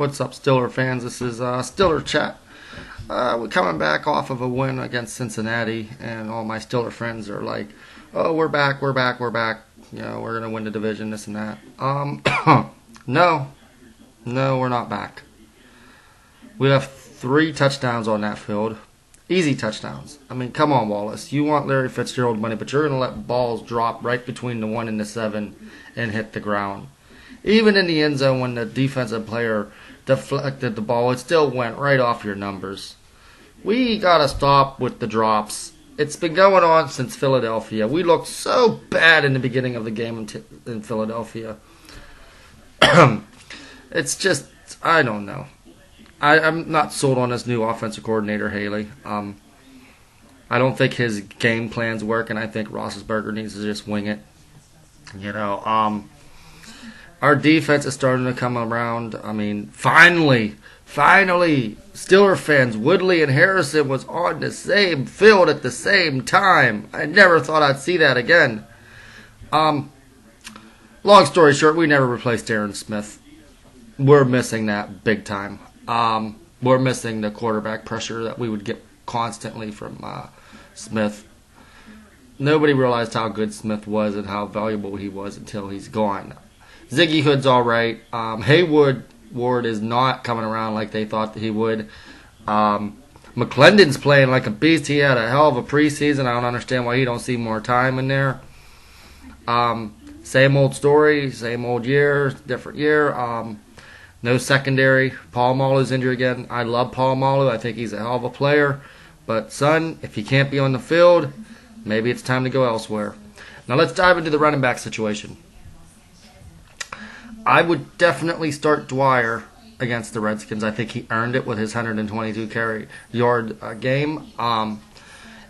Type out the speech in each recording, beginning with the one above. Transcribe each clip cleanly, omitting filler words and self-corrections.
What's up, Steeler fans? This is Steeler Chat. We're coming back off of a win against Cincinnati, and all my Steeler friends are like, "Oh, we're back, we're back, we're back. You know, we're gonna win the division, this and that." No, we're not back. We have 3 touchdowns on that field, easy touchdowns. I mean, come on, Wallace. You want Larry Fitzgerald money, but you're gonna let balls drop right between the 1 and the 7 and hit the ground. Even in the end zone, when the defensive player deflected the ball, it still went right off your numbers. We got to stop with the drops. It's been going on since Philadelphia. We looked so bad in the beginning of the game in Philadelphia. It's just, I don't know. I'm not sold on this new offensive coordinator, Haley. I don't think his game plans work, and I think Roethlisberger needs to just wing it. You know, our defense is starting to come around. I mean, finally, Steeler fans, Woodley and Harrison was on the same field at the same time. I never thought I'd see that again. Long story short, we never replaced Aaron Smith. We're missing that big time. We're missing the quarterback pressure that we would get constantly from Smith. Nobody realized how good Smith was and how valuable he was until he's gone. Ziggy Hood's all right. Ward is not coming around like they thought that he would. McClendon's playing like a beast. He had a hell of a preseason. I don't understand why he don't see more time in there. Same old story, same old year, different year. No secondary. Paul Malu's injured again. I love Paul Malu. I think he's a hell of a player. But, son, if he can't be on the field, maybe it's time to go elsewhere. Now let's dive into the running back situation. I would definitely start Dwyer against the Redskins. I think he earned it with his 122 carry yard game. And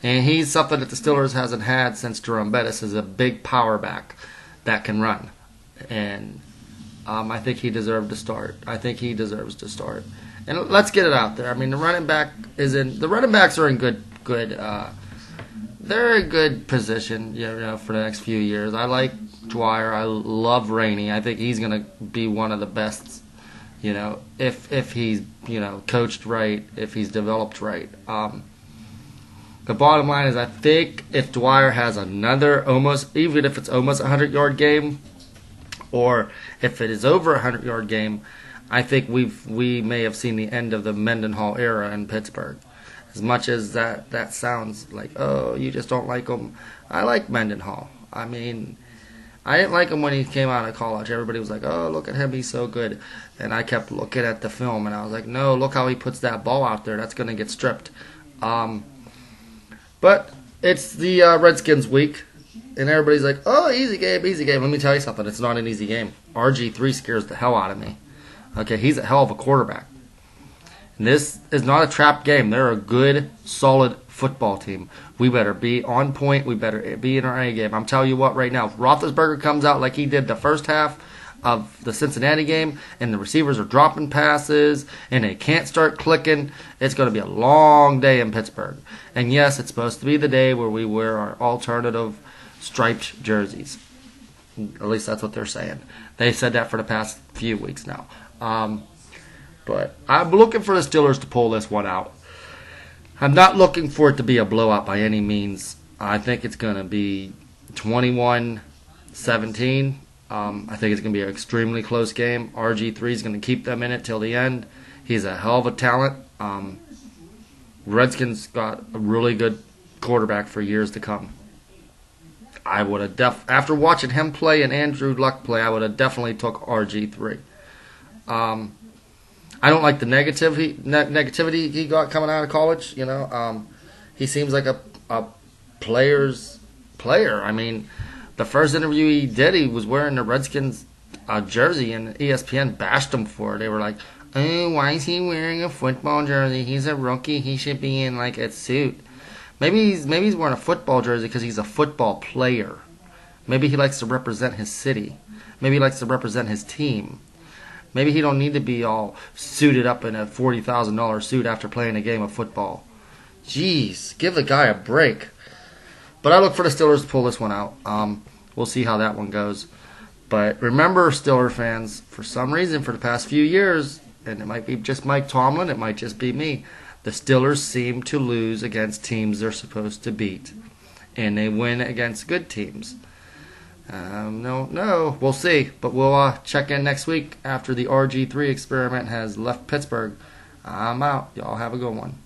he's something that the Steelers hasn't had since Jerome Bettis, is a big power back that can run. And I think he deserved to start. I think he deserves to start. And let's get it out there. I mean, the running backs are in good they're in good position, you know, for the next few years. I like Dwyer. I love Rainey. I think he's going to be one of the best, you know, if he's, you know, coached right, if he's developed right. The bottom line is, I think if Dwyer has another even if it's almost a 100-yard game, or if it is over a 100-yard game, I think we may have seen the end of the Mendenhall era in Pittsburgh. As much as that sounds like, oh, you just don't like him. I like Mendenhall. I mean, I didn't like him when he came out of college. Everybody was like, oh, look at him, he's so good. And I kept looking at the film, and I was like, no, look how he puts that ball out there. That's going to get stripped. But it's the Redskins week, and everybody's like, oh, easy game, easy game. Let me tell you something. It's not an easy game. RG3 scares the hell out of me. Okay, he's a hell of a quarterback. And this is not a trap game. They're a good, solid football team. We better be on point. We better be in our A game. I'm telling you what right now, if Roethlisberger comes out like he did the first half of the Cincinnati game, and the receivers are dropping passes, and they can't start clicking, it's going to be a long day in Pittsburgh. And yes, it's supposed to be the day where we wear our alternative striped jerseys. At least that's what they're saying. They said that for the past few weeks now. But I'm looking for the Steelers to pull this one out. I'm not looking for it to be a blowout by any means. I think it's going to be 21-17. I think it's going to be an extremely close game. RG3 is going to keep them in it till the end. He's a hell of a talent. Redskins got a really good quarterback for years to come. I would have after watching him play and Andrew Luck play, I would have definitely took RG3. I don't like the negativity he got coming out of college. You know, he seems like a player's player. I mean, the first interview he did, he was wearing the Redskins jersey, and ESPN bashed him for it. They were like, "Oh, why is he wearing a football jersey? He's a rookie. He should be in like a suit." Maybe he's wearing a football jersey because he's a football player. Maybe he likes to represent his city. Maybe he likes to represent his team. Maybe he don't need to be all suited up in a $40,000 suit after playing a game of football. Jeez, give the guy a break. But I look for the Steelers to pull this one out. We'll see how that one goes. But remember, Steeler fans, for some reason, for the past few years, and it might be just Mike Tomlin, it might just be me. The Steelers seem to lose against teams they're supposed to beat, and they win against good teams. No, we'll see. But we'll check in next week after the RG3 experiment has left Pittsburgh. I'm out. Y'all have a good one.